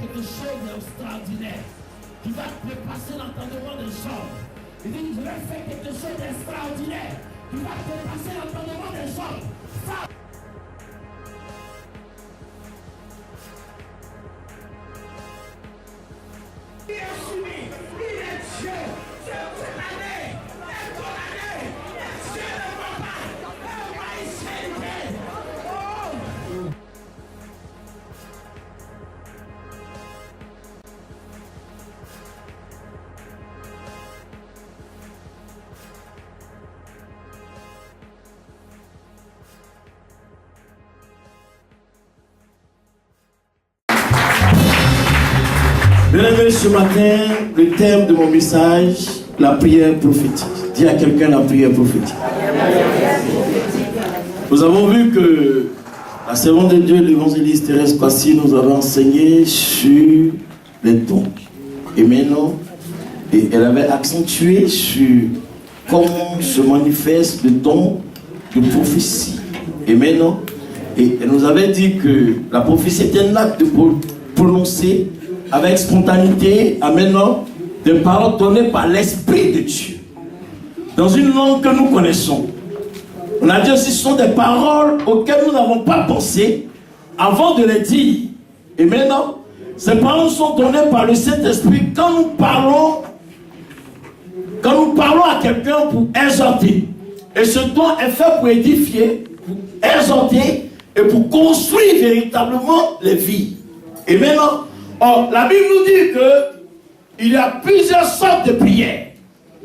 quelque chose d'extraordinaire qui va dépasser l'entendement des gens. Il dit, je vais faire quelque chose d'extraordinaire qui va dépasser l'entendement des gens. Il est soumis, il est Dieu, Dieu cette année, et ton année, Dieu ne va pas, on va y célébrer. Bien-aimés, ce matin, le thème de mon message, la prière prophétique. Dis à quelqu'un la prière prophétique. Nous avons vu que la servante de Dieu, l'évangéliste Thérèse Passy, nous avait enseigné sur les dons. Et maintenant, elle avait accentué sur comment se manifeste le don de prophétie. Et maintenant, elle nous avait dit que la prophétie est un acte de prononcer avec spontanéité, amenant des paroles données par l'Esprit de Dieu. Dans une langue que nous connaissons. On a dit aussi, ce sont des paroles auxquelles nous n'avons pas pensé avant de les dire. Et maintenant, ces paroles sont données par le Saint-Esprit quand nous parlons à quelqu'un pour exhorter. Et ce don est fait pour édifier, pour exhorter et pour construire véritablement les vies. Et maintenant, la Bible nous dit qu'il y a plusieurs sortes de prières.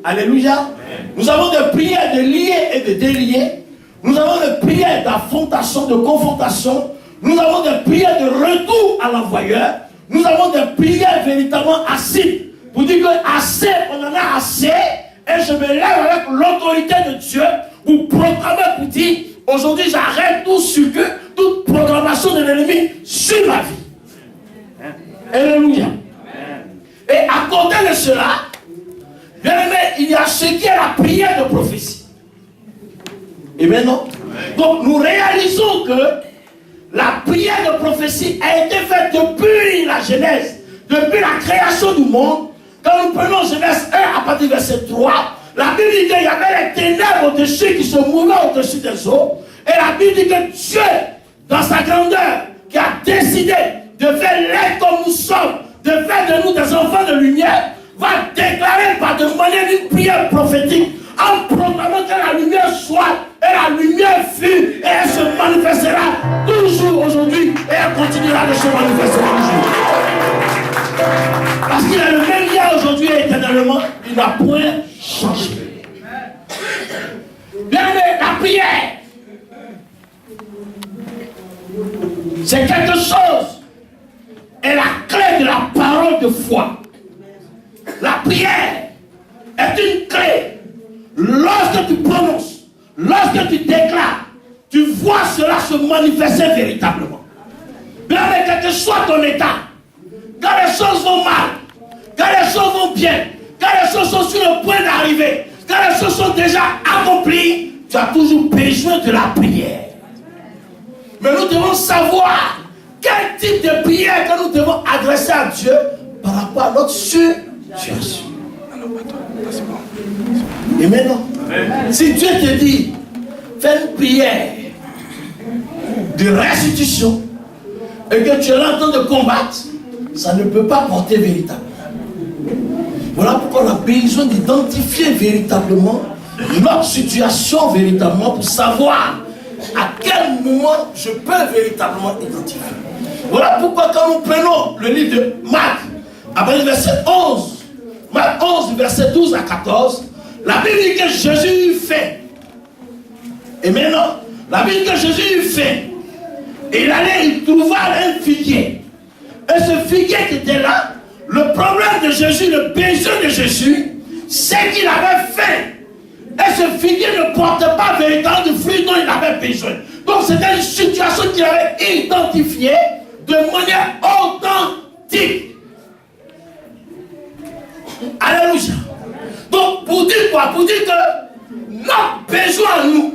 Alléluia. Amen. Nous avons des prières de lier et de délier. Nous avons des prières d'affrontation, de confrontation. Nous avons des prières de retour à l'envoyeur. Nous avons des prières véritablement acides. Pour dire que assez, on en a assez. Et je me lève avec l'autorité de Dieu pour proclamer, pour dire, aujourd'hui j'arrête toute proclamation de l'ennemi sur ma vie. Alléluia. Et à côté de cela, bien aimé, il y a ce qui est la prière de prophétie. Et maintenant, donc nous réalisons que la prière de prophétie a été faite depuis la Genèse, depuis la création du monde. Quand nous prenons Genèse 1 à partir du verset 3, la Bible dit qu'il y avait les ténèbres au-dessus qui se mouvaient au-dessus des eaux. Et la Bible dit que Dieu, dans sa grandeur, qui a décidé de faire l'être comme nous sommes, de faire de nous des enfants de lumière, va déclarer par de manière d'une prière prophétique, en proclamant que la lumière soit, et la lumière fut, et elle se manifestera toujours aujourd'hui, et elle continuera de se manifester toujours. Parce qu'il a le même lien aujourd'hui et éternellement, il n'a point changé. Bien aimé, la prière, c'est quelque chose, est la clé de la parole de foi. La prière est une clé. Lorsque tu prononces, lorsque tu déclares, tu vois cela se manifester véritablement. Bien, quel que soit ton état, quand les choses vont mal, quand les choses vont bien, quand les choses sont sur le point d'arriver, quand les choses sont déjà accomplies, tu as toujours besoin de la prière. Mais nous devons savoir quel type de prière que nous devons adresser à Dieu par rapport à notre situation. Et maintenant, si Dieu te dit, fais une prière de restitution et que tu es là en train de combattre, ça ne peut pas porter véritablement. Voilà pourquoi on a besoin d'identifier véritablement notre situation véritablement pour savoir à quel moment je peux véritablement identifier. Voilà pourquoi quand nous prenons le livre de Marc, après le verset 11, Marc 11, verset 12 à 14, la Bible dit que Jésus eut faim. Et maintenant, la Bible dit que Jésus eut faim. Et il trouva un figuier. Et ce figuier qui était là, le problème de Jésus, le besoin de Jésus, c'est qu'il avait faim. Et ce figuier ne portait pas véritablement de fruits dont il avait besoin. Donc c'était une situation qu'il avait identifiée de manière authentique. Alléluia. Donc pour dire quoi? Pour dire que notre besoin à nous,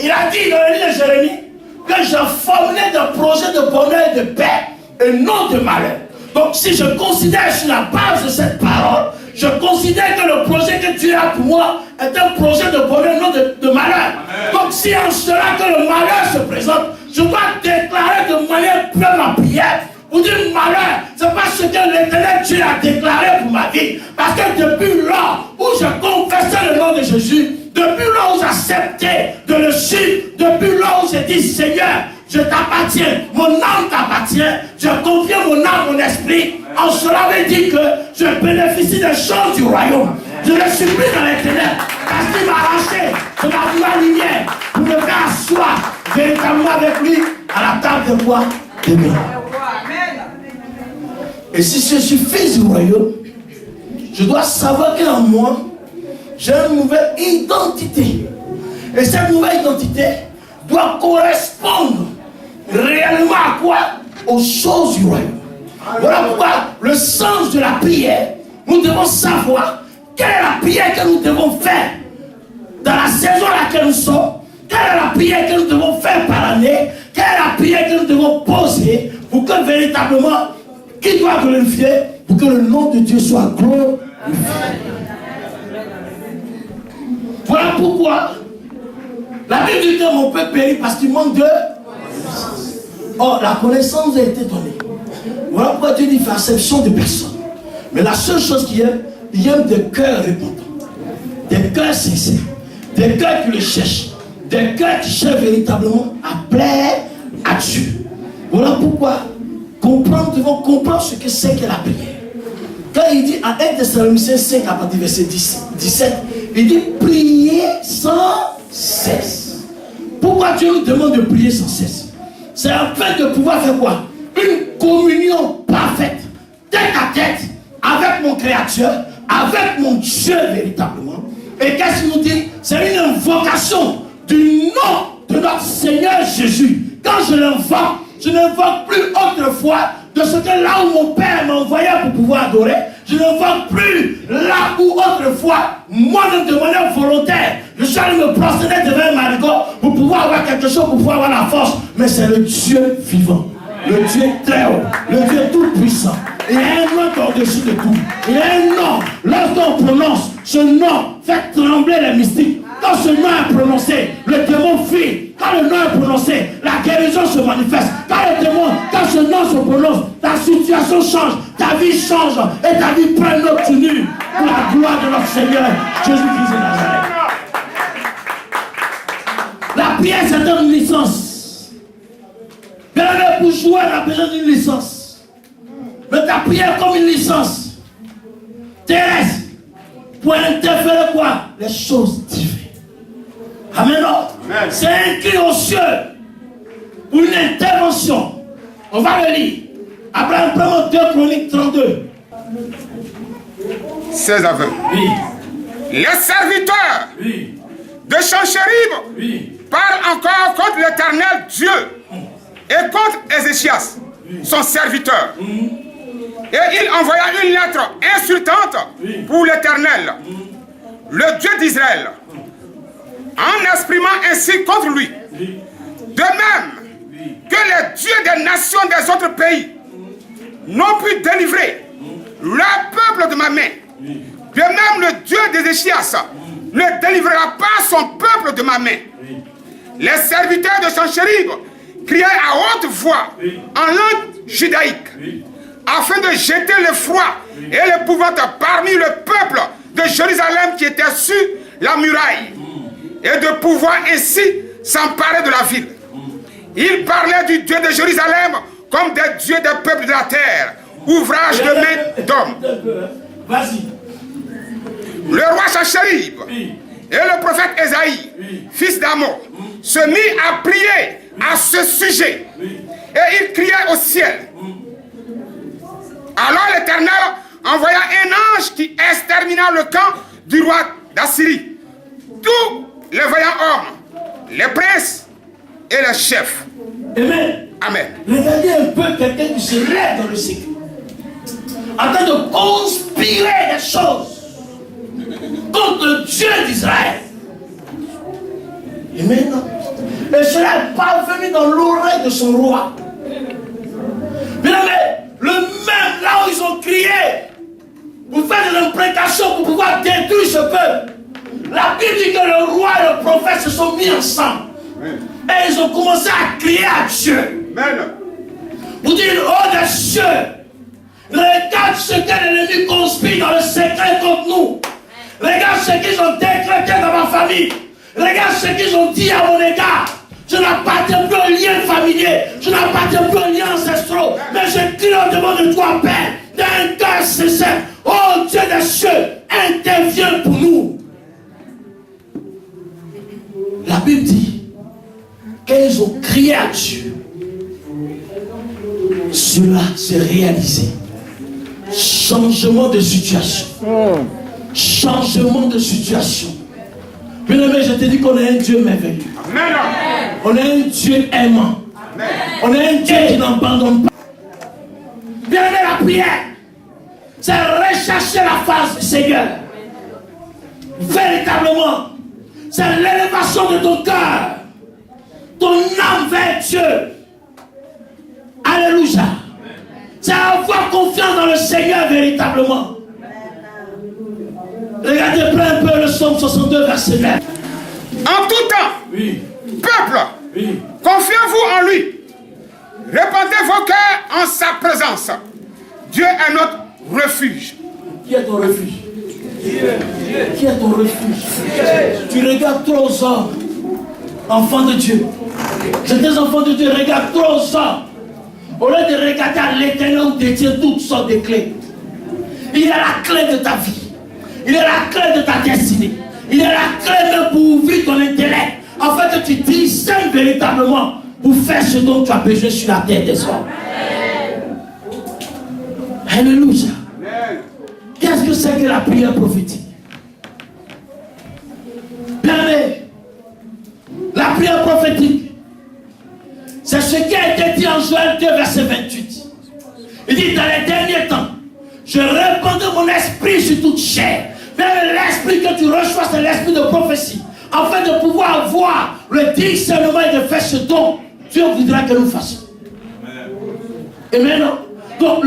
il a dit dans le livre de Jérémie que je formulais des projets de bonheur et de paix et non de malheur. Donc si je considère sur la base de cette parole, je considère que le projet que Dieu a pour moi est un projet de bonheur, non de malheur. Amen. Donc si en cela que le malheur se présente, je dois déclarer de manière pleine ma prière. Pour dire malheur, c'est pas ce que l'Éternel Dieu a déclaré pour ma vie. Parce que depuis lors où je confessais le nom de Jésus, depuis lors où j'acceptais de le suivre, depuis lors où j'ai dit Seigneur, je t'appartiens, mon âme t'appartient, je confie mon âme, mon esprit. En cela veut dire que je bénéficie des choses du royaume. Je le supplie dans les ténèbres, parce qu'il m'a arraché de la lumière pour me faire asseoir véritablement avec lui à la table de quoi? De Dieu. Et si je suis fils du royaume, je dois savoir qu'en moi, j'ai une nouvelle identité. Et cette nouvelle identité doit correspondre réellement à quoi? Aux choses du royaume. Voilà pourquoi le sens de la prière, nous devons savoir quelle est la prière que nous devons faire dans la saison à laquelle nous sommes, quelle est la prière que nous devons faire par l'année, quelle est la prière que nous devons poser pour que véritablement, qui doit glorifier, pour que le nom de Dieu soit glorifié. Voilà pourquoi la Bible dit que mon peuple périt parce qu'il manque de connaissance. Or, la connaissance nous a été donnée. Voilà pourquoi Dieu dit fait exception de personne. Mais la seule chose qu'il aime, il aime des cœurs répondants, des cœurs sincères, des cœurs qui le cherchent, des cœurs qui cherchent véritablement à plaire à Dieu. Voilà pourquoi nous devons comprendre ce que c'est que la prière. Quand il dit en 1 Thessaloniciens 5 à partir du verset 17, il dit prier sans cesse. Pourquoi Dieu nous demande de prier sans cesse? C'est afin de pouvoir faire quoi? Une communion parfaite, tête à tête, avec mon Créateur, avec mon Dieu véritablement. Et qu'est-ce qu'il nous dit? C'est une invocation du nom de notre Seigneur Jésus. Quand je l'invoque, je n'invoque plus autrefois de ce que là où mon Père m'envoyait pour pouvoir adorer. Je n'invoque plus là où autrefois, moi-même de manière volontaire, je suis allé me prosterner devant un marigot pour pouvoir avoir quelque chose, pour pouvoir avoir la force. Mais c'est le Dieu vivant, le Dieu très haut, le Dieu tout puissant. Il y a un nom au-dessus de tout. Il y a un nom. Lorsqu'on prononce ce nom, fait trembler les mystiques. Quand ce nom est prononcé, le démon fuit. Quand le nom est prononcé, la guérison se manifeste. Quand ce nom se prononce, ta situation change, ta vie change et ta vie prend une autre tenue pour la gloire de notre Seigneur Jésus-Christ de Nazareth. La prière, c'est une licence. Bien, pour jouer, on a besoin d'une licence. Mais ta prière comme une licence terrestre pour interférer quoi? Les choses divines. Amen. Amen. C'est un cri aux cieux pour une intervention. On va le lire. Abraham, prenons 2 Chroniques 32. 16 à 20. Oui. Les serviteurs Oui. de Senchérib Oui. parlent encore contre l'Éternel Dieu et contre Ézéchias, son serviteur. Et il envoya une lettre insultante pour l'Éternel, le Dieu d'Israël, en exprimant ainsi contre lui. De même que les dieux des nations des autres pays n'ont pu délivrer leur peuple de ma main, de même le Dieu d'Ézéchias ne délivrera pas son peuple de ma main. Les serviteurs de Senchérib criaient à haute voix en langue judaïque, afin de jeter l'effroi et l'épouvante parmi le peuple de Jérusalem qui était sur la muraille, et de pouvoir ainsi s'emparer de la ville. Ils parlaient du Dieu de Jérusalem comme des dieux des peuples de la terre, ouvrage de main d'hommes. Vas-y. Le roi Senchérib et le prophète Ésaïe, fils d'Amos, se mit à prier à ce sujet, et ils criaient au ciel. Alors l'Éternel envoya un ange qui extermina le camp du roi d'Assyrie, tous les vaillants hommes, les princes et les chefs. Amen. Amen. Regardez un peu quelqu'un qui se lève dans le cycle, en train de conspirer des choses contre le Dieu d'Israël. Amen. Et cela est parvenu dans l'oreille de son roi. Mais le même là pouvoir détruire ce peuple. La Bible dit que le roi et le prophète se sont mis ensemble. Et ils ont commencé à crier à Dieu. Pour dire, oh des cieux, regarde ce que l'ennemi conspire dans le secret contre nous. Regarde ce qu'ils ont décrété dans ma famille. Regarde ce qu'ils ont dit à mon égard. Je n'appartiens plus au lien familier. Je n'appartiens plus aux liens ancestraux. Mais je crie au devant de toi, Père, d'un cœur sincère. Oh Dieu des cieux, interviens pour nous. La Bible dit qu'ils ont crié à Dieu. Cela s'est réalisé. Changement de situation. Changement de situation. Bien-aimé, je te dis qu'on est un Dieu merveilleux. On est un Dieu aimant. On est un Dieu qui n'abandonne pas. Bien-aimé, la prière, c'est rechercher la face du Seigneur. Véritablement, c'est l'élévation de ton cœur. Ton âme vers Dieu. Alléluia. C'est avoir confiance dans le Seigneur véritablement. Regardez un peu le psaume 62, verset 9. En tout temps, Oui. peuple, Oui. confiez-vous en lui. Répandez vos cœurs en sa présence. Dieu est notre refuge. Qui est ton refuge? Qui est ton refuge? Tu regardes trop aux hommes, enfants de Dieu. Ces enfants de Dieu regardent trop aux hommes. Au lieu de regarder à l'Éternel où détient toutes sortes de clés. Il est la clé de ta vie. Il est la clé de ta destinée. Il est la clé même pour ouvrir ton intellect. Afin que tu discernes véritablement pour faire ce dont tu as besoin sur la terre des hommes. Alléluia. Qu'est-ce que c'est que la prière prophétique? Bien-aimé, la prière prophétique, c'est ce qui a été dit en Joël 2, verset 28. Il dit, dans les derniers temps, je répandrai mon esprit sur toute chair. Mais l'esprit que tu reçois, c'est l'esprit de prophétie. Afin de pouvoir voir le discernement et de faire ce dont Dieu voudra que nous fassions. Et maintenant, donc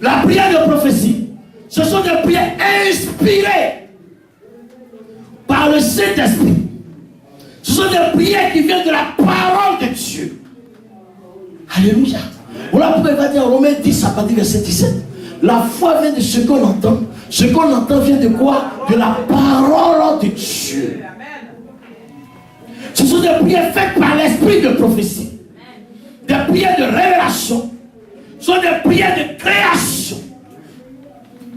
la prière de prophétie, ce sont des prières inspirées par le Saint-Esprit. Ce sont des prières qui viennent de la parole de Dieu. Alléluia. Voilà pourquoi il va dire en Romains 10 à partir du verset 17. La foi vient de ce qu'on entend. Ce qu'on entend vient de quoi? De la parole de Dieu. Ce sont des prières faites par l'esprit de prophétie. Des prières de révélation. Ce sont des prières de création.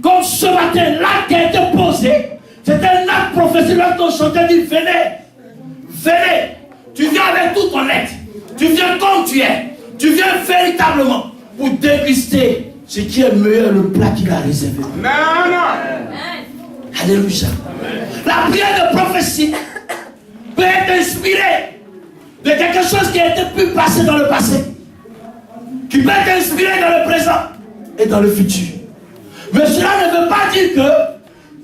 Comme ce matin, l'acte qui a été posé, c'est un acte prophétique. Lorsqu'on chantait, dit venez, venez. Tu viens avec tout ton être. Tu viens comme tu es. Tu viens véritablement pour déguster ce qui est meilleur, le plat qu'il a réservé. Alléluia. La prière de prophétie peut être inspirée de quelque chose qui a été pu passer dans le passé, qui peut être inspiré dans le présent et dans le futur. Mais cela ne veut pas dire que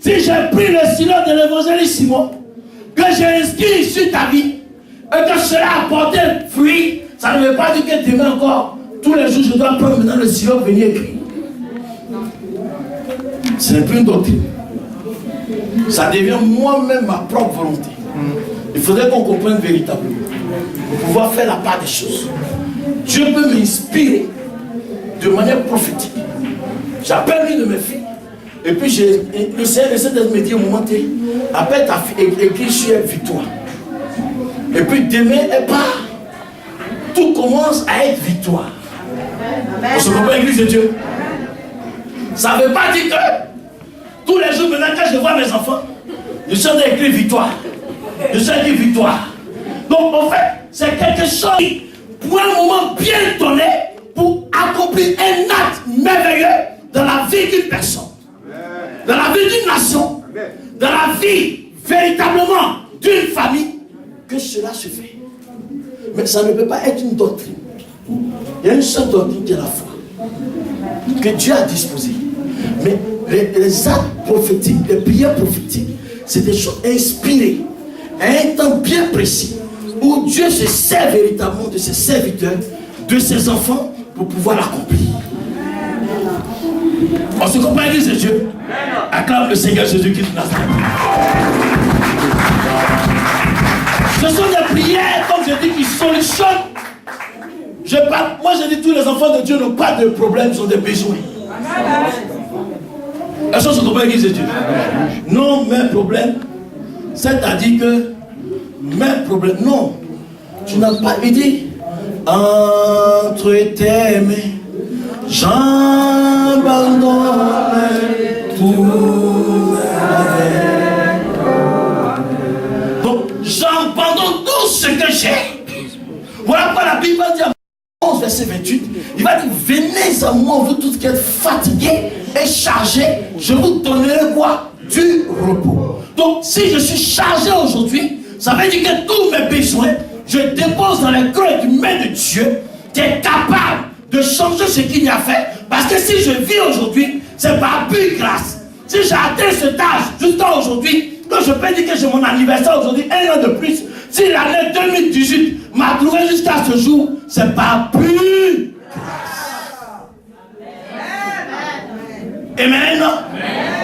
si j'ai pris le silence de l'évangéliste Simon, que j'ai inscrit sur ta vie et que cela a apporté fruit, ça ne veut pas dire que demain encore, tous les jours, je dois prendre maintenant le silence et venir écrire. Ce n'est plus une doctrine. Ça devient moi-même ma propre volonté. Il faudrait qu'on comprenne véritablement pour pouvoir faire la part des choses. Dieu peut m'inspirer de manière prophétique. J'appelle une de mes filles. Et puis le Seigneur essaie de me dire au moment où appelle ta fille et écrit sur elle victoire. Et puis demain elle part. Tout commence à être victoire. On se comprend, l'église de Dieu. Ça ne veut pas dire que tous les jours maintenant quand je vois mes enfants, je suis en train d'écrire victoire. Je suis en train d'écrire victoire. Donc en fait, c'est quelque chose pour un moment bien donné pour accomplir un acte merveilleux dans la vie d'une personne, dans la vie d'une nation, dans la vie véritablement d'une famille, que cela se fait. Mais ça ne peut pas être une doctrine. Il y a une seule doctrine qui est la foi, que Dieu a disposée. Mais les actes prophétiques, les prières prophétiques, c'est des choses inspirées à un temps bien précis où Dieu se sert véritablement de ses serviteurs, de ses enfants pour pouvoir l'accomplir. On se comprend, l'église de Dieu? Acclame le Seigneur Jésus-Christ de Nazareth. Ce sont des prières, comme je dis, qui solutionnent. Moi, je dis, tous les enfants de Dieu n'ont pas de problème, ils ont des besoins. Est-ce qu'on se comprend, l'église de Dieu? Non, même problème. C'est-à-dire que, même problème, non. Tu n'as pas, il dit, entre tes mains, j'abandonne tout. Donc, j'abandonne tout ce que j'ai. Voilà pourquoi la Bible va dire, 11 verset 28, il va dire, venez à moi, vous tous qui êtes fatigués et chargés, je vous donnerai quoi? Du repos. Donc, si je suis chargé aujourd'hui, ça veut dire que tous mes besoins, je dépose dans les creux du main de Dieu, qui est capable de changer ce qu'il y a fait. Parce que si je vis aujourd'hui, c'est par pure grâce. Si j'ai atteint cet âge jusqu'à aujourd'hui, que je peux dire que j'ai mon anniversaire aujourd'hui, 1 an de plus, si l'année 2018 m'a trouvé jusqu'à ce jour, c'est par pure grâce. Amen.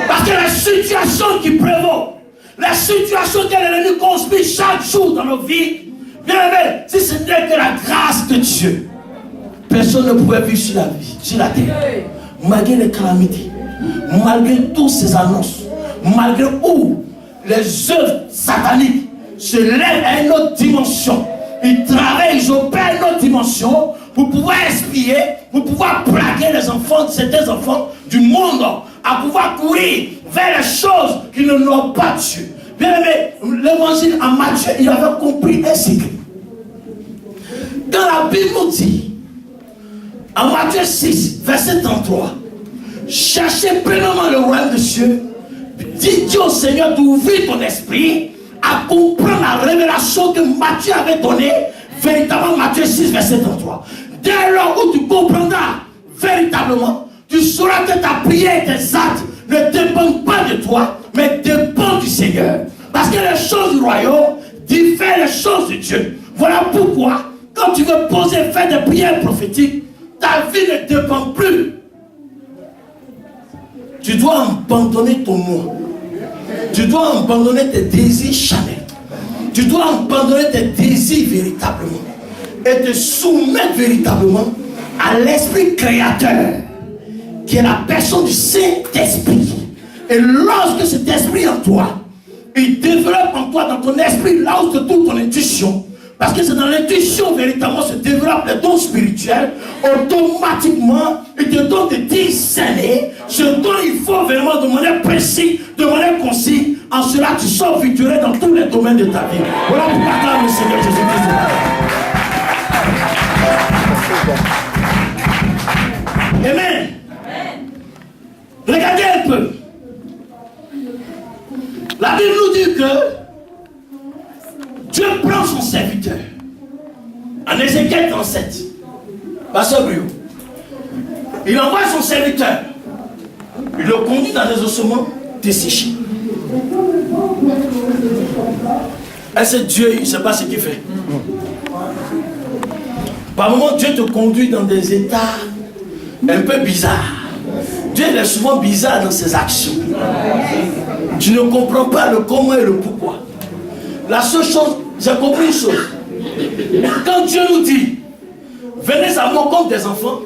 Parce que la situation qui prévaut, la situation que l'ennemi construit chaque jour dans nos vies, bien aimé, si ce n'est que la grâce de Dieu, personne ne pouvait vivre sur la terre. Malgré les calamités, malgré toutes ces annonces, malgré où les œuvres sataniques se lèvent à une autre dimension, ils travaillent, ils opèrent à une autre dimension pour pouvoir espier, pour pouvoir plaquer les enfants, certains enfants du monde, à pouvoir courir vers les choses qui ne n'ont pas Dieu. Bien aimé, l'évangile en Matthieu, il avait compris un secret. Quand la Bible nous dit, en Matthieu 6, verset 33, cherchez pleinement le royaume de Dieu, dis au Seigneur d'ouvrir ton esprit à comprendre la révélation que Matthieu avait donnée, véritablement Matthieu 6, verset 33. Dès lors où tu comprendras véritablement, tu sauras que ta prière et tes actes ne dépendent pas de toi, mais dépendent du Seigneur. Parce que les choses du royaume diffèrent les choses de Dieu. Voilà pourquoi, quand tu veux poser, faire des prières prophétiques, ta vie ne dépend plus. Tu dois abandonner ton moi. Tu dois abandonner tes désirs charnels. Tu dois abandonner tes désirs véritablement. Et te soumettre véritablement à l'esprit créateur, qui est la personne du Saint-Esprit. Et lorsque cet esprit en toi, il développe en toi, dans ton esprit, là où se trouve ton intuition, parce que c'est dans l'intuition véritablement se développent les dons spirituels, automatiquement, il te donne de discerner ce dont il faut vraiment de manière précise, de manière concise. En cela, tu sors victorieux dans tous les domaines de ta vie. Voilà pourquoi acclame le Seigneur Jésus-Christ. Amen. Regardez un peu. La Bible nous dit que Dieu prend son serviteur. En Ézéchiel 37, Pasteur Brio, il envoie son serviteur. Il le conduit dans des ossements desséchés. Est-ce que Dieu, il ne sait pas ce qu'il fait? Par moments, Dieu te conduit dans des états un peu bizarres. Dieu est souvent bizarre dans ses actions. Tu ne comprends pas le comment et le pourquoi. La seule chose, j'ai compris une chose. Quand Dieu nous dit, venez à moi comme des enfants,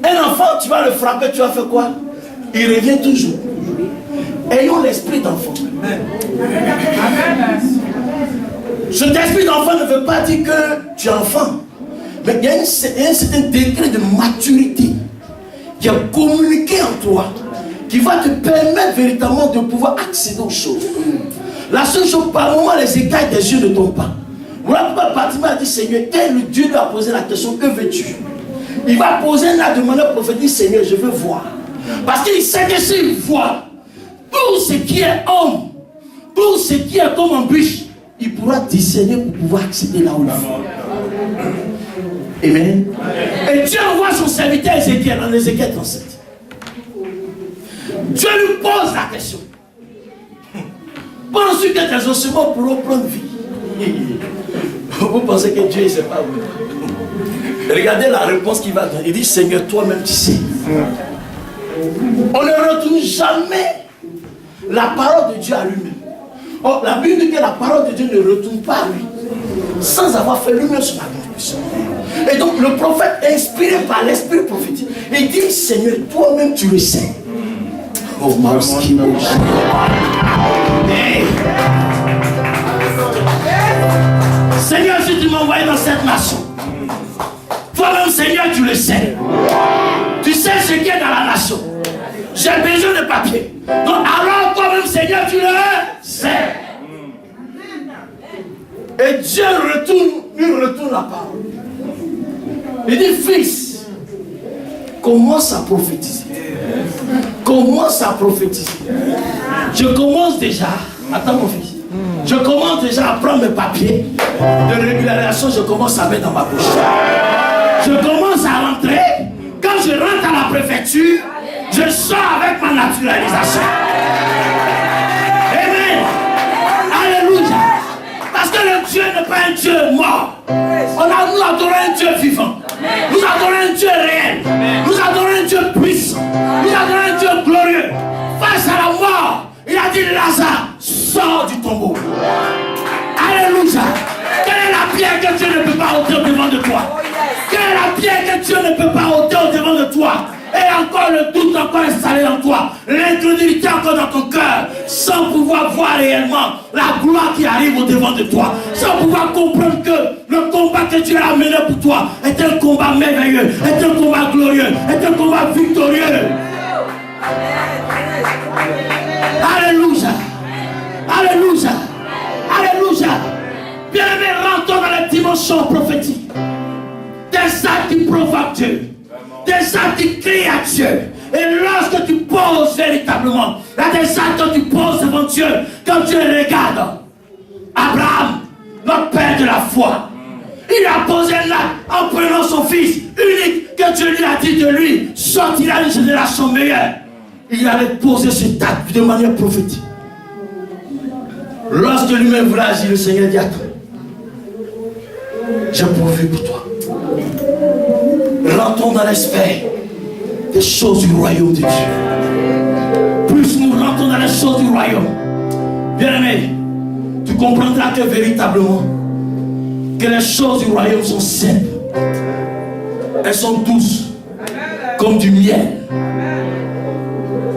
un enfant, tu vas le frapper, tu vas faire quoi? Il revient toujours. Ayons l'esprit d'enfant. Cet esprit d'enfant ne veut pas dire que tu es enfant. Mais il y a un certain degré de maturité qui est communiqué en toi, qui va te permettre véritablement de pouvoir accéder aux choses. La seule chose, par moment, les écailles des yeux ne tombent pas. Voilà pourquoi Bartimée a dit, Seigneur, quel Dieu lui a posé la question, que veux-tu? Il va poser la demande au prophète, dit, Seigneur, je veux voir. Parce qu'il sait que s'il voit tout ce qui est homme, tout ce qui est comme embûche, il pourra discerner pour pouvoir accéder là où il faut. Amen. Et Dieu envoie son serviteur Ézéchiel en Ézéchiel 37. Dieu lui pose la question. Penses-tu que tes ossements pourront prendre vie? Vous pensez que Dieu ne sait pas où? Regardez la réponse qu'il va donner. Il dit, Seigneur, toi-même tu sais. On ne retourne jamais la parole de Dieu à lui-même. Or, la Bible dit que la parole de Dieu ne retourne pas à lui sans avoir fait lui-même son accomplissement. Et donc le prophète, inspiré par l'esprit prophétique, il dit: Seigneur, toi-même tu le sais. Oh, Seigneur, si tu m'as envoyé dans cette nation, toi-même, Seigneur, tu le sais. Tu sais ce qui est dans la nation. J'ai besoin de papier. Donc alors toi-même, Seigneur, tu le sais. Et Dieu lui retourne la parole. Il dit: Fils, commence à prophétiser. Commence à prophétiser. Je commence déjà. Attends mon fils. Je commence déjà à prendre mes papiers de régularisation. Je commence à mettre dans ma bouche. Je commence à rentrer. Quand je rentre à la préfecture, je sors avec ma naturalisation. Amen. Alléluia. Parce que le Dieu n'est pas un Dieu mort. Nous adorons un Dieu vivant. Nous adorons un Dieu réel. Nous adorons un Dieu puissant. Nous adorons un Dieu glorieux. Face à la mort, il a dit: Lazare, sors du tombeau. Alléluia. Quelle est la pierre que Dieu ne peut pas ôter au-devant de toi? Quelle est la pierre que Dieu ne peut pas ôter au-devant de toi? Et encore le doute encore installé en toi, l'incrédulité encore dans ton cœur, sans pouvoir voir réellement la gloire qui arrive au-devant de toi, sans pouvoir comprendre que le combat que Dieu a mené pour toi est un combat merveilleux, est un combat glorieux, est un combat victorieux. Alléluia. Alléluia. Alléluia. Bien-aimé, rentrons dans la dimension prophétique. Des actes qui provoquent Dieu. Des actes qui crient à Dieu. Et lorsque tu poses véritablement, il y a des actes que tu poses devant Dieu, quand Dieu regarde Abraham, notre père de la foi, il a posé là en prenant son fils unique, que Dieu lui a dit de lui sortira une génération meilleure. Il allait poser cet acte de manière prophétique. Lorsque lui-même voulait agir, le Seigneur dit: attends, j'ai pourvu pour toi. Rentrons dans l'esprit des choses du royaume de Dieu. Plus nous rentrons dans les choses du royaume, bien-aimé, tu comprendras que véritablement que les choses du royaume sont simples. Elles sont douces comme du miel.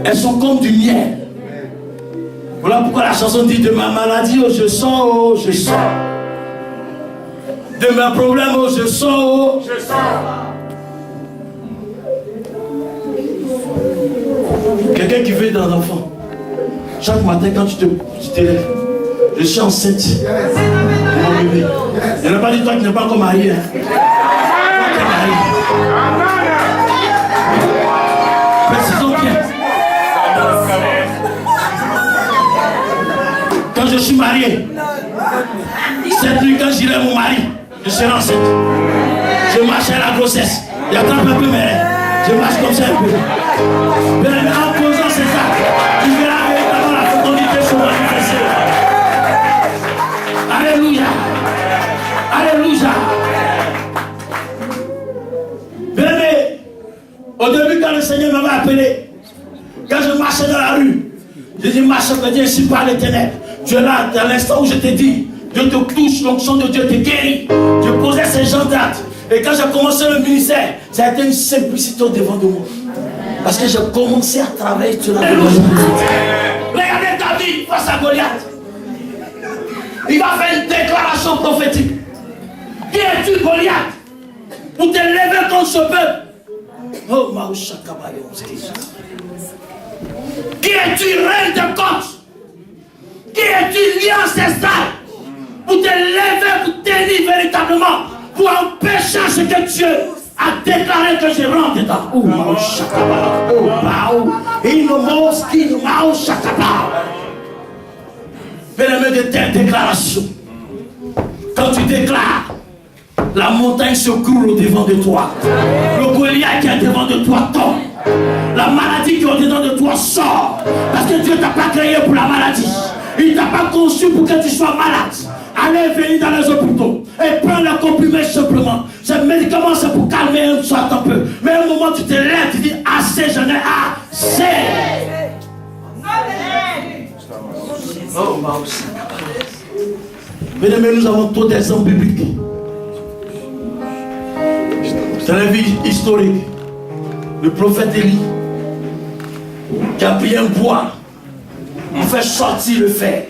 Elles sont comme du miel. Voilà pourquoi la chanson dit: de ma maladie, oh je sors, oh je sors. De mes problèmes, oh je sors, oh je sors. Quelqu'un qui veut dans l'enfant, chaque matin quand tu te lèves, je suis enceinte. Mon bébé. Je n'ai pas dit toi qui n'es pas encore marié. Toi qui es marié. Précisons bien. Quand je suis marié, cette nuit quand j'irai mon mari, je serai enceinte. Je marche à la grossesse. Il y a un peu mais je marche comme ça un peu. Mais en posant ces actes, tu verras véritablement la fécondité se manifester. Alléluia. Alléluia. Bien-aimé, au début quand le Seigneur m'avait appelé, quand je marchais dans la rue, je dis: marche, Dieu, ici par les ténèbres. Tu es là, dans l'instant où je t'ai dit, Dieu te touche, l'onction de Dieu te guérit. Je posais ces gens d'actes. Et quand j'ai commencé le ministère, ça a été une simplicité au devant de moi. Parce que j'ai commencé à travailler sur la Goliath. Regardez David face à Goliath. Il va faire une déclaration prophétique. Qui es-tu, Goliath, pour te lever contre ce peuple? Oh, Maoucha Kabayo. Qui es-tu, reine de Corse? Qui es-tu, lion ancestral, pour te lever, pour tenir véritablement, pour empêcher ce que Dieu a déclaré que je rentre dedans? Oh, Maoucha Kabayo. Oh, Maou. Inomoski, Maoucha Kabayo. Bien-aimé, de telles déclarations, quand tu déclares, la montagne se coule au-devant de toi. Le Goliath qui est devant de toi tombe. La maladie qui est au-dedans de toi sort. Parce que Dieu ne t'a pas créé pour la maladie. Il ne t'a pas conçu pour que tu sois malade. aller venir dans les hôpitaux et prendre les comprimés simplement. Ce médicament, c'est pour calmer un soit un peu. Mais à un moment, tu te lèves, tu dis assez, j'en ai assez. Oh, mais nous avons tous des exemples bibliques. C'est la vie historique. Le prophète Élie qui a pris un bois, il fait sortir le fer.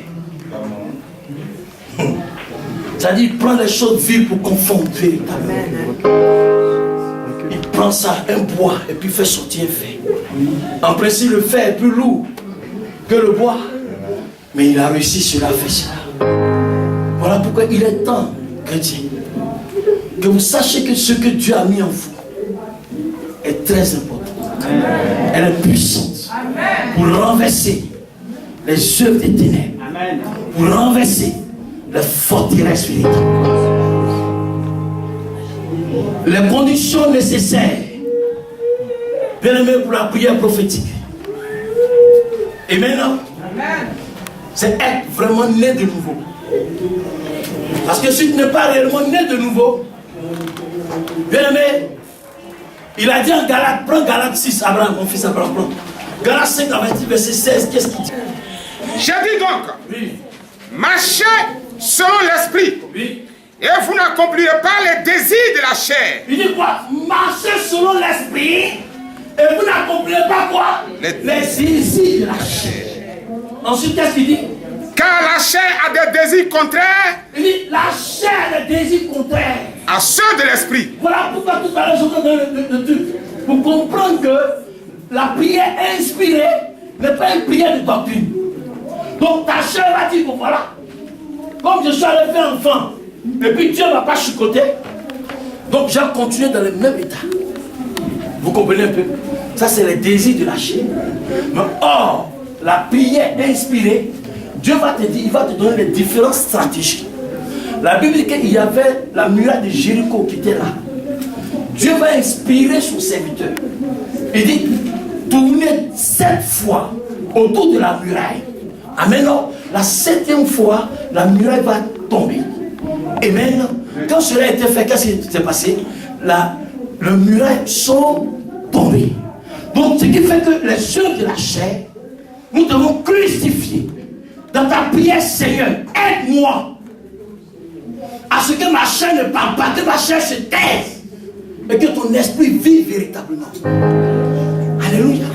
C'est-à-dire, il prend les choses vives pour confondre véritablement. Il prend ça, un bois, et puis il fait sortir un fer. En principe, le fer est plus lourd que le bois. Mais il a réussi cela, fait cela. Voilà pourquoi il est temps, chrétien, que vous sachiez que ce que Dieu a mis en vous est très important. Elle est puissante pour renverser les œuvres des ténèbres, pour renverser les forteresses spirituelles. Les conditions nécessaires, bien aimé, pour la prière prophétique. Et maintenant, c'est être vraiment né de nouveau. Parce que si tu n'es pas réellement né de nouveau, bien aimé, il a dit en Galates, prends Galates 6, Abraham, mon fils Abraham, prends. Galates 5, verset 16, qu'est-ce qu'il dit? J'ai dit donc, Oui. marchez selon l'esprit, Oui. et vous n'accomplirez pas les désirs de la chair. Il dit quoi? Marchez selon l'esprit, et vous n'accomplirez pas quoi? Les désirs de la chair. Ensuite, qu'est-ce qu'il dit? Car la chair a des désirs contraires Il dit, la chair a des désirs contraires à ceux de l'esprit. Voilà pourquoi tout à l'heure je vous donne le truc. Pour comprendre que la prière inspirée n'est pas une prière de doctrine. Donc ta chair va dire, bon voilà, comme je suis arrivé enfant, et puis Dieu ne m'a pas chicoté, donc j'ai continué dans le même état. Vous comprenez un peu? Ça c'est le désir de la chair. Mais or, la prière inspirée, Dieu va te dire, il va te donner les différentes stratégies. La Bible dit qu'il y avait la muraille de Jéricho qui était là. Dieu va inspirer son serviteur. Il dit, tournez 7 fois autour de la muraille. Amen. La 7e fois, la muraille va tomber. Et maintenant, quand cela a été fait, qu'est-ce qui s'est passé? Les murailles sont tombées. Donc, ce qui fait que les œuvres de la chair, nous devons crucifier. Dans ta prière, Seigneur, aide-moi à ce que ma chair ne parle pas, que ma chair se taise et que ton esprit vive véritablement. Alléluia.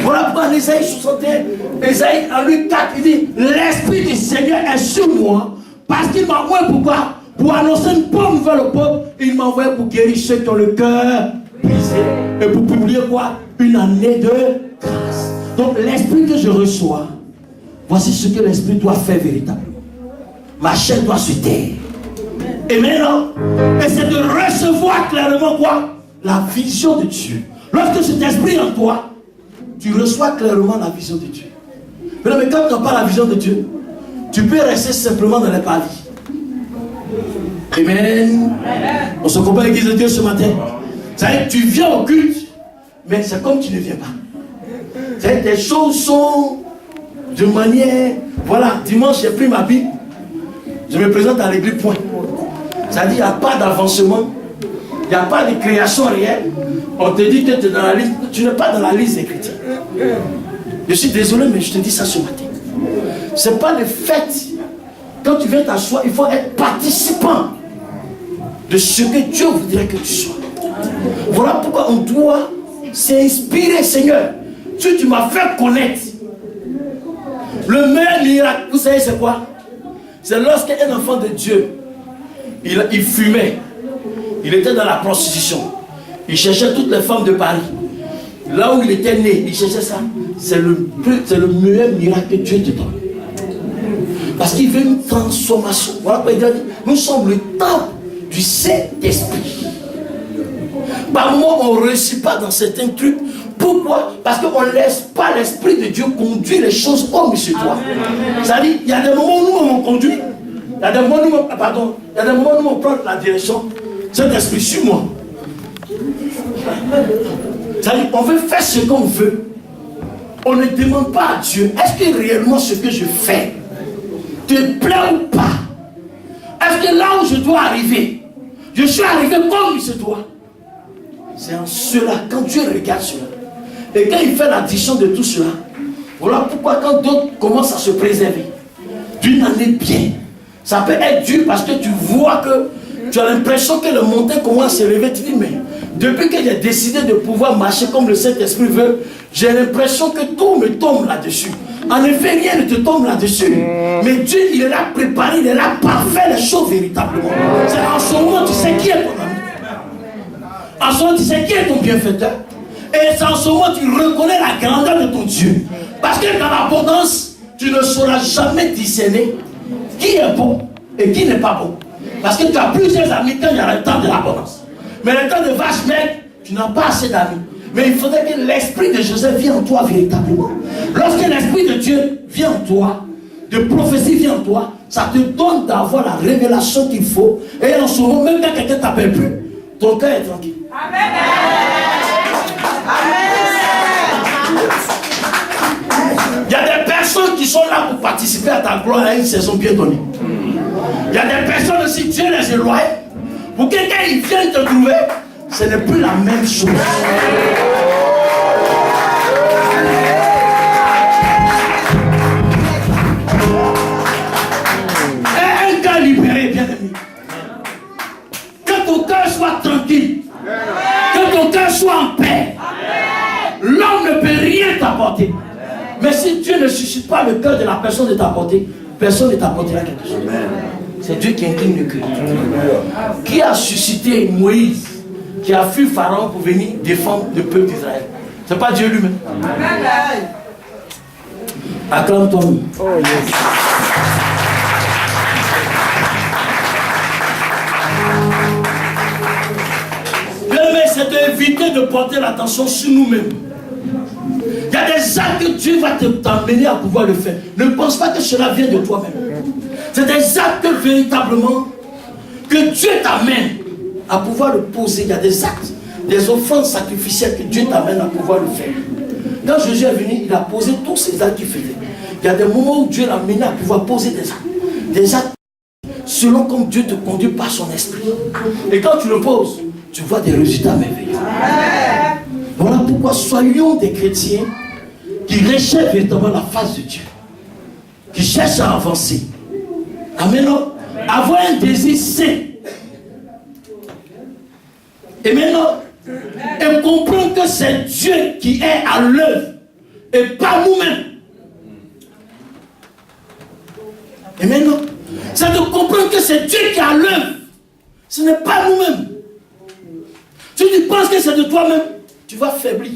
Voilà pourquoi en Ésaïe 61, Ésaïe en lui 4, il dit, l'esprit du Seigneur est sur moi parce qu'il m'a envoyé pourquoi? Pour annoncer une bonne nouvelle au peuple. Il m'a envoyé pour guérir ceux qui ont le cœur brisé et pour publier quoi? Une année de grâce. Donc l'esprit que je reçois, voici ce que l'esprit doit faire véritablement. Ma chair doit se taire. Et maintenant, et c'est de recevoir clairement quoi? La vision de Dieu. Lorsque cet esprit est en toi, tu reçois clairement la vision de Dieu. Mais quand tu n'as pas la vision de Dieu, tu peux rester simplement dans les pavis. Amen. On se comprend l'église de Dieu ce matin. C'est-à-dire que tu viens au culte, mais c'est comme tu ne viens pas. C'est-à-dire que les choses sont de manière... Voilà, dimanche j'ai pris ma Bible, je me présente à l'église, point. C'est-à-dire qu'il n'y a pas d'avancement, il n'y a pas de création réelle. On te dit que tu es dans la liste, tu n'es pas dans la liste des chrétiens. Je suis désolé, mais je te dis ça ce matin. Ce n'est pas le fait, quand tu viens t'asseoir, il faut être participant de ce que Dieu voudrait que tu sois. Voilà pourquoi on doit s'inspirer, Seigneur. Tu m'as fait connaître. Le meilleur miracle, vous savez c'est quoi? C'est lorsqu'un enfant de Dieu, il fumait, il était dans la prostitution, il cherchait toutes les femmes de Paris. Là où il était né, il cherchait ça. C'est le meilleur miracle que Dieu te donne. Parce qu'il veut une transformation. Voilà pourquoi il a dit, nous sommes le temple du Saint-Esprit. Par moment, on ne réussit pas dans certains trucs. Pourquoi? Parce qu'on ne laisse pas l'Esprit de Dieu conduire les choses comme il se doit. C'est-à-dire, il y a des moments où nous on conduit. Il y a des moments où on prend la direction. Saint-Esprit, suis-moi. C'est-à-dire, on veut faire ce qu'on veut. On ne demande pas à Dieu, est-ce que réellement ce que je fais te plaît ou pas? Est-ce que là où je dois arriver, je suis arrivé comme il se doit? C'est en cela, quand Dieu regarde cela, et quand il fait l'addition de tout cela, voilà pourquoi quand d'autres commencent à se préserver d'une année bien, ça peut être dur parce que tu vois que tu as l'impression que le montagne commence à se lever. Tu dis, mais depuis que j'ai décidé de pouvoir marcher comme le Saint-Esprit veut, j'ai l'impression que tout me tombe là-dessus. En effet, rien ne te tombe là-dessus. Mais Dieu, il est là préparé, il est là parfait les choses véritablement. C'est en ce moment, tu sais qui est ton ami. En ce moment, tu sais qui est ton bienfaiteur. Et c'est en ce moment, tu reconnais la grandeur de ton Dieu. Parce que dans l'abondance, tu ne sauras jamais discerner qui est bon et qui n'est pas bon. Parce que tu as plusieurs amis quand il y a le temps de l'abondance. Mais le temps de vache maigre, tu n'as pas assez d'amis. Mais il faudrait que l'esprit de Joseph vienne en toi véritablement. Lorsque l'esprit de Dieu vient en toi, de prophétie vient en toi, ça te donne d'avoir la révélation qu'il faut. Et en ce moment, même quand quelqu'un ne t'appelle plus, ton cœur est tranquille. Amen. Il y a des personnes qui sont là pour participer à ta gloire à une saison bien donnée. Il y a des personnes aussi, Dieu les éloigne. Pour quelqu'un il vient te trouver, ce n'est plus la même chose. Et un cœur libéré, bien aimé. Que ton cœur soit tranquille. Que ton cœur soit en paix. L'homme ne peut rien t'apporter. Mais si Dieu ne suscite pas le cœur de la personne de t'apporter, personne ne t'apportera quelque chose. C'est Dieu qui incline le cœur. Qui a suscité Moïse, qui a fui Pharaon pour venir défendre le peuple d'Israël? C'est pas Dieu lui-même. Acclame-toi. Oh, yes. Bien aimé, c'est d'éviter de porter l'attention sur nous-mêmes. Il y a des actes que Dieu va t'amener à pouvoir le faire. Ne pense pas que cela vient de toi-même. C'est des actes véritablement que Dieu t'amène à pouvoir le poser. Il y a des actes, des offrandes sacrificielles que Dieu t'amène à pouvoir le faire. Quand Jésus est venu, il a posé tous ces actes qu'il faisait. Il y a des moments où Dieu l'a amené à pouvoir poser des actes. Des actes selon comme Dieu te conduit par son esprit. Et quand tu le poses, tu vois des résultats merveilleux. Voilà pourquoi soyons des chrétiens qui recherchent véritablement la face de Dieu. Qui cherchent à avancer. Amen. Avoir un désir sain. Et maintenant, et comprendre que c'est Dieu qui est à l'œuvre et pas nous-mêmes. Et maintenant, c'est de comprendre que c'est Dieu qui est à l'œuvre. Ce n'est pas nous-mêmes. Si tu penses que c'est de toi-même, tu vas faiblir.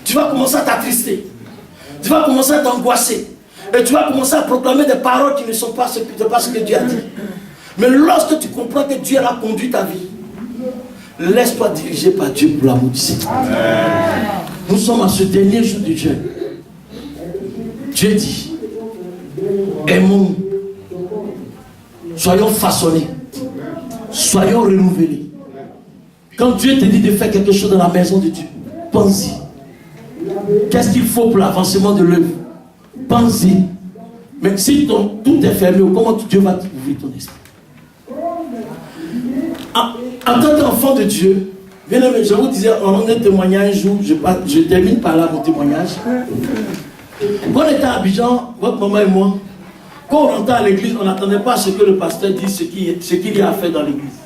Tu vas commencer à t'attrister. Tu vas commencer à t'angoisser. Et tu vas commencer à proclamer des paroles qui ne sont pas ce que Dieu a dit. Mais lorsque tu comprends que Dieu a conduit ta vie, laisse-toi diriger par Dieu pour l'amour du Seigneur. Nous sommes à ce dernier jour de Dieu. Dieu dit, aimons, soyons façonnés, soyons renouvelés. Quand Dieu te dit de faire quelque chose dans la maison de Dieu, pense-y. Qu'est-ce qu'il faut pour l'avancement de l'œuvre? Pense-y. Mais si tout est fermé, comment Dieu va t'ouvrir ton esprit? En tant qu'enfant de Dieu, bien aimé, je vous disais, on en est témoigné un jour, je termine par là mon témoignage. Quand on était à Abidjan, votre maman et moi, quand on rentrait à l'église, on n'attendait pas à ce que le pasteur dise ce qu'il y a à faire dans l'église.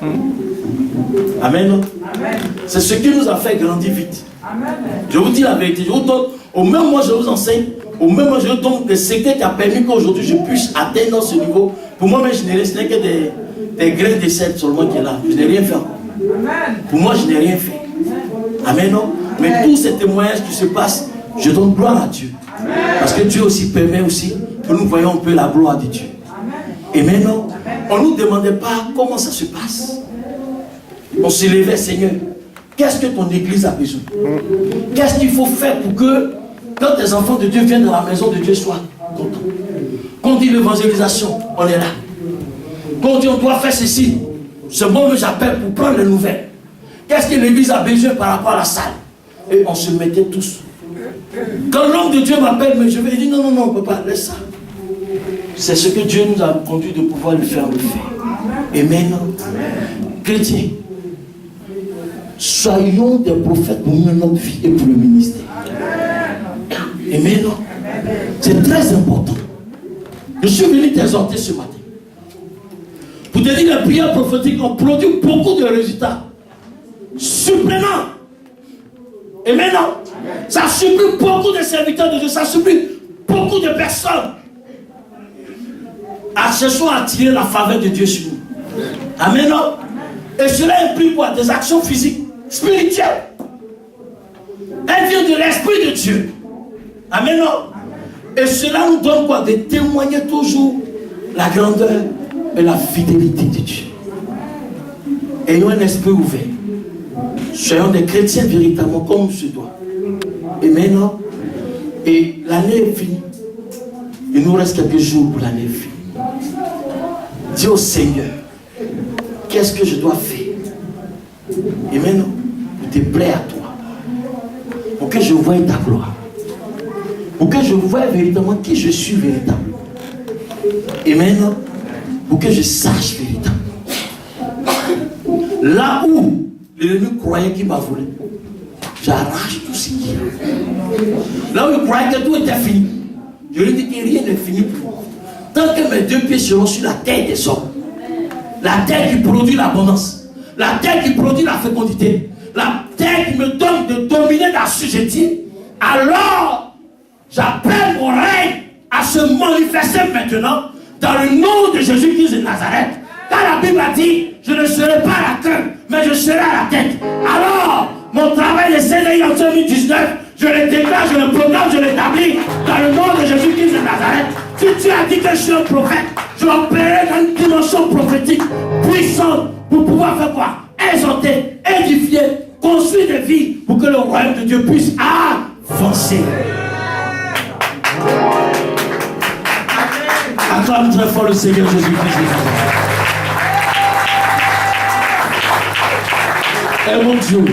Amen. C'est ce qui nous a fait grandir vite. Amen. Je vous dis la vérité. Je vous donne, au même moment je vous enseigne, au même moment je vous donne le secret qui a permis qu'aujourd'hui je puisse atteindre ce niveau. Pour moi, ce n'est que des grains de sel seulement qui est là. Je n'ai rien fait encore. Amen. Pour moi, je n'ai rien fait. Amen. Non? Mais tous ces témoignages qui se passent, je donne gloire à Dieu. Amen. Parce que Dieu aussi permet aussi que nous voyons un peu la gloire de Dieu. Amen. Et maintenant, on ne nous demandait pas comment ça se passe. On se levait, Seigneur, qu'est-ce que ton église a besoin? Qu'est-ce qu'il faut faire pour que, quand tes enfants de Dieu viennent dans la maison de Dieu, soient contents? Quand on dit l'évangélisation, on est là. Quand on dit on doit faire ceci, c'est bon que j'appelle pour prendre les nouvelles. Qu'est-ce que l'église a besoin par rapport à la salle? Et on se mettait tous. Quand l'homme de Dieu m'appelle, mais je vais dire non, papa, laisse ça. c'est ce que Dieu nous a conduit de pouvoir lui faire le faire. Amen. Chrétiens, soyons des prophètes pour notre vie et pour le ministère. Amen. C'est très important. Je suis venu t'exhorter ce matin pour te dire que les prières prophétiques ont produit beaucoup de résultats surprenants. Et maintenant, ça supprime beaucoup de serviteurs de Dieu, ça supprime beaucoup de personnes à chercher à attirer la faveur de Dieu sur nous. Amen. Et cela implique quoi? Des actions physiques, spirituelles. Elle vient de l'Esprit de Dieu. Amen. Et cela nous donne quoi? De témoigner toujours la grandeur et la fidélité de Dieu. Ayons un esprit ouvert. Soyons des chrétiens véritablement comme ce doit. Et maintenant, et l'année est finie. Il nous reste quelques jours pour l'année finie. Dis au Seigneur, qu'est-ce que je dois faire? Et maintenant, pour te plaire à toi. Pour que je voie ta gloire. Pour que je voie véritablement qui je suis véritablement. Et maintenant, pour que je sache véritablement. Là où l'ennemi croyait qu'il m'a volé, j'arrache tout ce qui est. Là où il croyait que tout était fini, je lui dis que rien n'est fini pour moi. Tant que mes 2 pieds seront sur la terre des hommes, la terre qui produit l'abondance, la terre qui produit la fécondité, la terre qui me donne de dominer, d'assujettir, alors j'appelle mon règne à se manifester maintenant dans le nom de Jésus-Christ de Nazareth. Car la Bible a dit, je ne serai pas à la queue, mais je serai à la tête. Alors, mon travail de CDI en 2019, je le déclare, je le proclame, je l'établis dans le nom de Jésus-Christ de Nazareth. Si tu as dit que je suis un prophète, je vais opérer dans une dimension prophétique puissante pour pouvoir faire quoi? Exhorter, édifier, construire des vies pour que le royaume de Dieu puisse avancer. Acclame très fort le Seigneur Jésus-Christ. Aimons Dieu.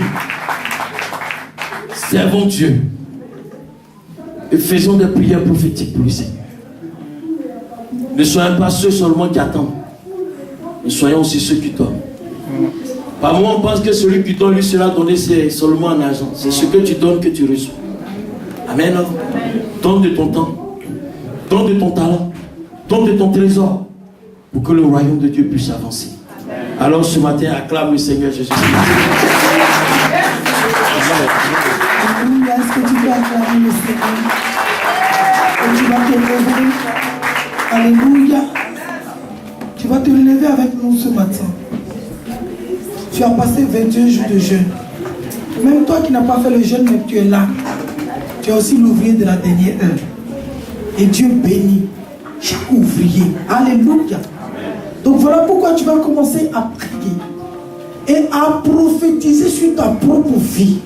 Servons Dieu. Et faisons des prières prophétiques pour le Seigneur. Ne soyons pas ceux seulement qui attendent. Mais soyons aussi ceux qui donnent. Par moment, on pense que celui qui donne, lui sera donné seulement en argent. C'est ce que tu donnes que tu reçois. Amen. Donne de ton temps. Donne de ton talent. Donne de ton trésor. Pour que le royaume de Dieu puisse avancer. Alors ce matin, acclame le Seigneur Jésus. Alléluia. Est-ce que tu peux acclamer le Seigneur? Et tu vas te lever. Alléluia. Tu vas te lever avec nous ce matin. Tu as passé 21 jours de jeûne. Même toi qui n'as pas fait le jeûne, mais tu es là. Tu es aussi l'ouvrier de la dernière heure. Et Dieu bénit chaque ouvrier. Alléluia. Donc voilà pourquoi tu vas commencer à prier et à prophétiser sur ta propre vie.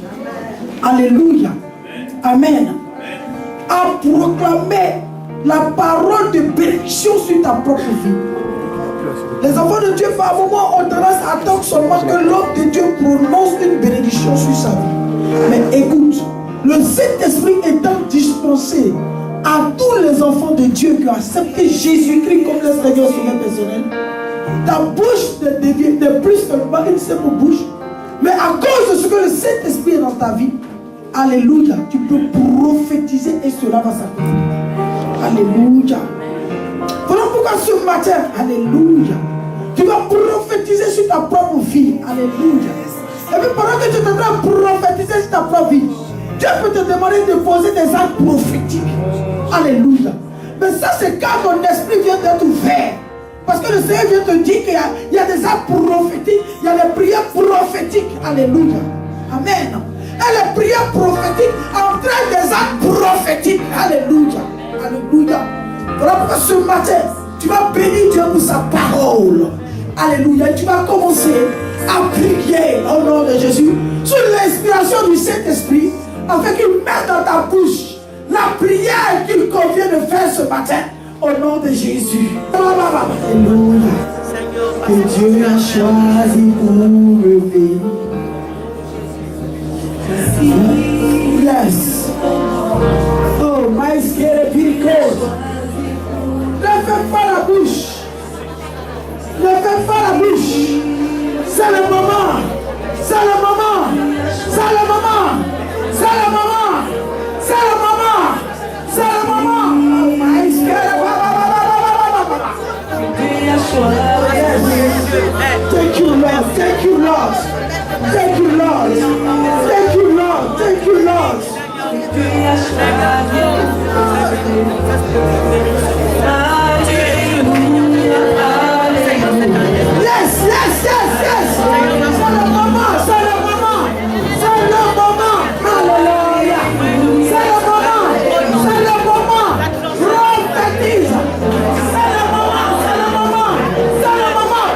Alléluia. Amen. À proclamer la parole de bénédiction sur ta propre vie. Les enfants de Dieu, par moment, ont tendance à attendre seulement que l'homme de Dieu prononce une bénédiction sur sa vie. Mais écoute, le Saint-Esprit étant dispensé à tous les enfants de Dieu qui ont accepté Jésus-Christ comme leur Seigneur Sauveur personnel, ta bouche n'est plus seulement une simple bouche, mais à cause de ce que le Saint-Esprit est dans ta vie, alléluia, tu peux prophétiser et cela va s'accomplir. Alléluia. Voilà pourquoi ce matin, alléluia, tu vas prophétiser sur ta propre vie. Alléluia. Et puis pendant que tu es en train de prophétiser sur ta propre vie, Dieu peut te demander de poser des actes prophétiques. Alléluia. Mais ça, c'est quand ton esprit vient d'être ouvert. Parce que le Seigneur vient te dire qu'il y a des actes prophétiques, il y a des prières prophétiques. Alléluia. Amen. Et les prières prophétiques entraînent des actes prophétiques. Alléluia. Alléluia. Voilà pourquoi ce matin, tu vas bénir Dieu pour sa parole. Alléluia. Et tu vas commencer à prier au nom de Jésus sous l'inspiration du Saint-Esprit, afin qu'il mette dans ta bouche la prière qu'il convient de faire ce matin au nom de Jésus. Alléluia. Que Dieu a choisi pour me bénir. Yes. Oh, my scary people. bouche. Ne fais pas la bouche. C'est le moment. C'est le moment. C'est le moment. C'est le moment. C'est le moment. C'est le moment. Thank you, Lord. Thank you, Lord. Thank you, Lord. Thank you, Lord. Thank you, Lord. Yes, yes, yes, yes. C'est le moment, c'est le moment. C'est le moment. Alléluia. C'est le moment. C'est le moment. Prophétise. C'est le moment, c'est le moment. C'est le moment.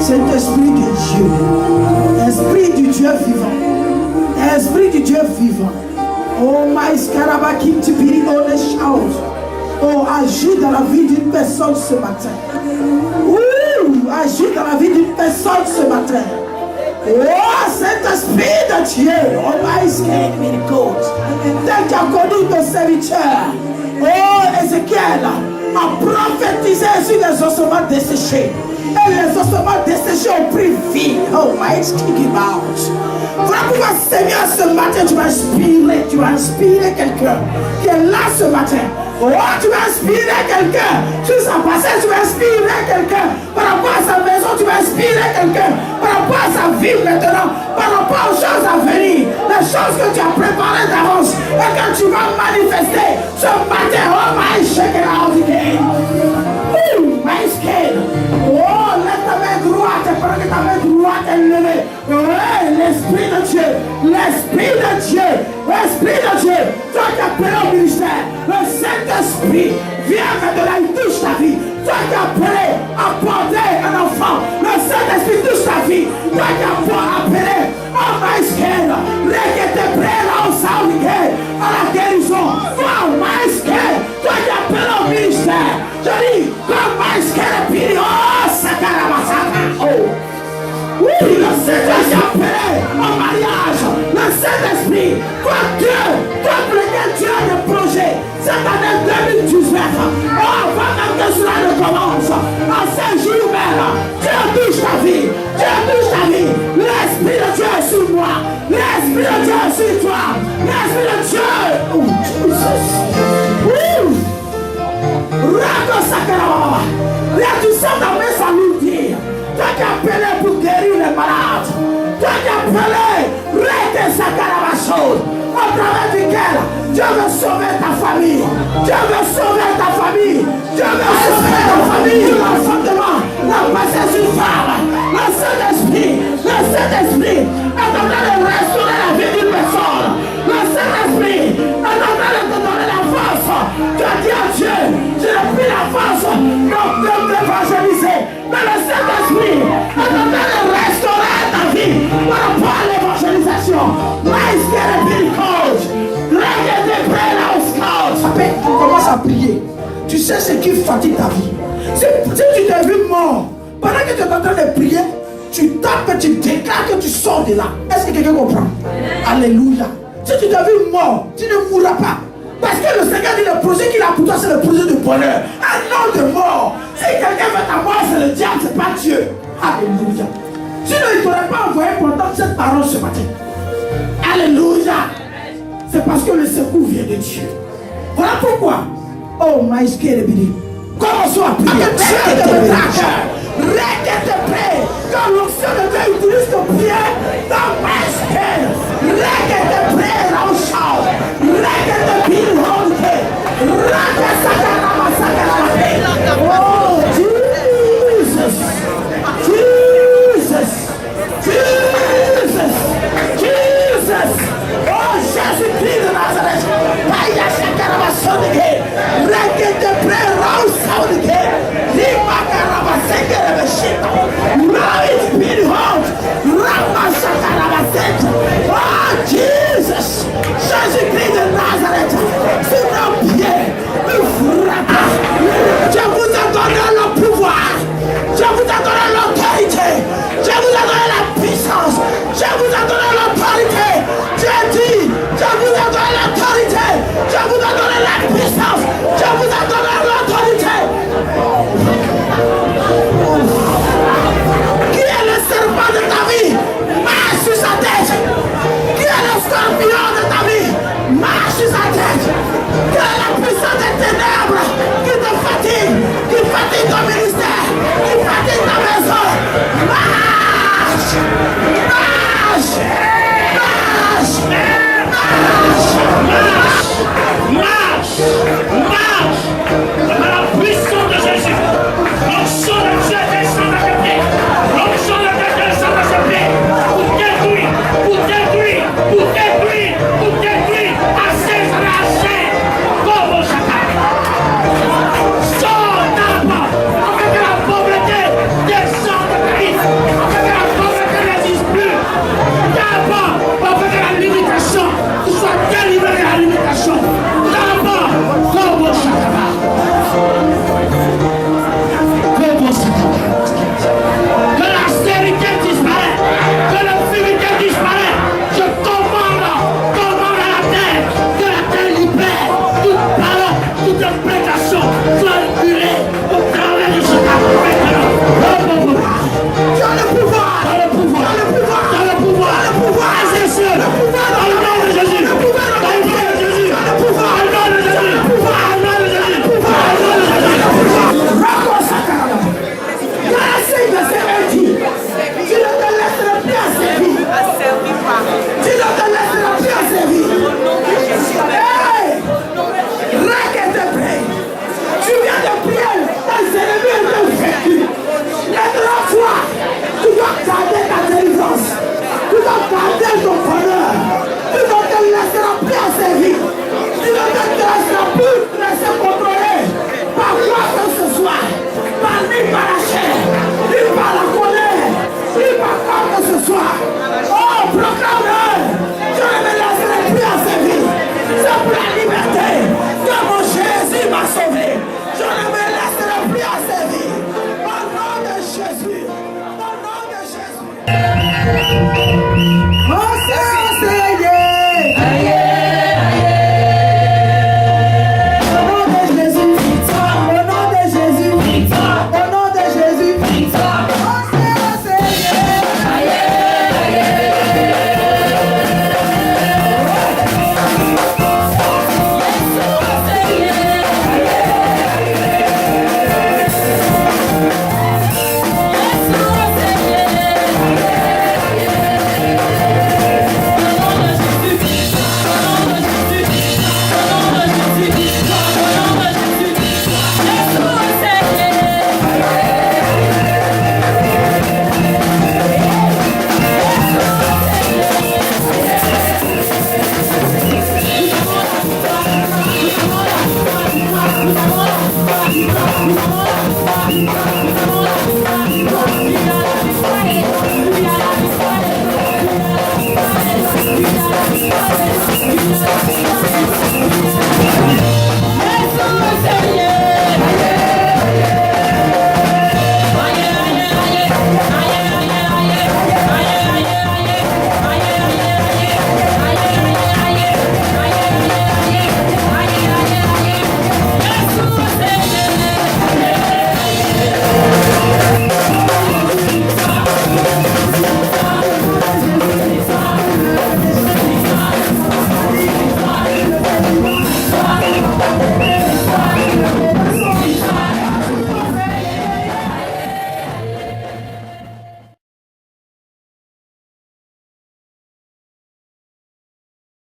Saint-Esprit de Dieu, Esprit du Dieu vivant, Esprit du Dieu vivant. Oh, Maïskarabakim Tibiri, on les shout. Oh, agis dans la vie d'une personne ce matin. Agis dans la vie d'une personne ce matin. Oh, Saint-Esprit de Dieu, oh, Maïskarabakim, tel qu'il a connu ton serviteur. Oh, Ézéchiel a prophétisé sur les ossements desséchés. Et les ossements desséchés ont pris vie. Oh, my kicking out. Voilà pourquoi, Seigneur, ce matin, tu vas inspirer quelqu'un qui est là ce matin. Oh, tu vas inspirer quelqu'un sur sa passée, tu vas inspirer quelqu'un par rapport à sa maison, tu vas inspirer quelqu'un par rapport à sa vie maintenant, par rapport aux choses à venir, les choses que tu as préparées d'avance et que tu vas manifester ce matin. Oh, my shaking out again. My skin. Oh, lève ta main droite, pendant que ta main droite est levée. Ouais, l'Esprit de Dieu, l'Esprit de Dieu, l'Esprit de Dieu, toi qui as appelé au ministère, le Saint-Esprit, viens maintenant, il touche ta vie. Toi qui as appelé à porter un enfant, le Saint-Esprit touche ta vie. Toi qui as appelé à my skin, que t'es prêt là au saoudien, à la guérison. Toi, my skin, toi qui as appelé au ministère, je dis, comme my skin est pire, oh, Sakarabasaka, oh. Oui, le Saint-Esprit appelé au mariage, le Saint-Esprit, toi Dieu, toi pour lequel tu as des projets, cette année 2019, avant même que cela ne commence, en ces jours même, Dieu touche ta vie, Dieu touche ta vie, l'Esprit de Dieu est sur moi, l'Esprit de Dieu est sur toi. appelé pour guérir les malades. Toi qui es appelé, reste sa caravachose. Au travers duquel Dieu veut sauver ta famille. Dieu veut sauver ta famille. Dieu veut sauver ta famille. L'enfantement, la passée sur femme. Le Saint-Esprit est en train de restaurer la vie d'une personne. Le Saint-Esprit est en train de te donner la force. Tu as dit à Dieu, je n'ai plus la force de m'évangéliser. Mais le Saint-Esprit est en train de restaurer ta vie par rapport à l'évangélisation. Après, tu commences à prier. Tu sais ce qui fatigue ta vie. Si tu t'es vu mort, pendant que tu es en train de prier, tu tapes, tu déclares que tu sors de là. Est-ce que quelqu'un comprend? Alléluia. Si tu t'es vu mort, tu ne mourras pas. Parce que le Seigneur dit le projet qu'il a pour toi, c'est le projet de bonheur. Un nom de mort. Si quelqu'un veut ta mort, c'est le diable, c'est pas Dieu. Alléluia. Sinon, il ne t'aurait pas envoyé pour entendre cette parole ce matin. Alléluia. C'est parce que le secours vient de Dieu. Voilà pourquoi. Oh, maïs, commençons à prier. Reste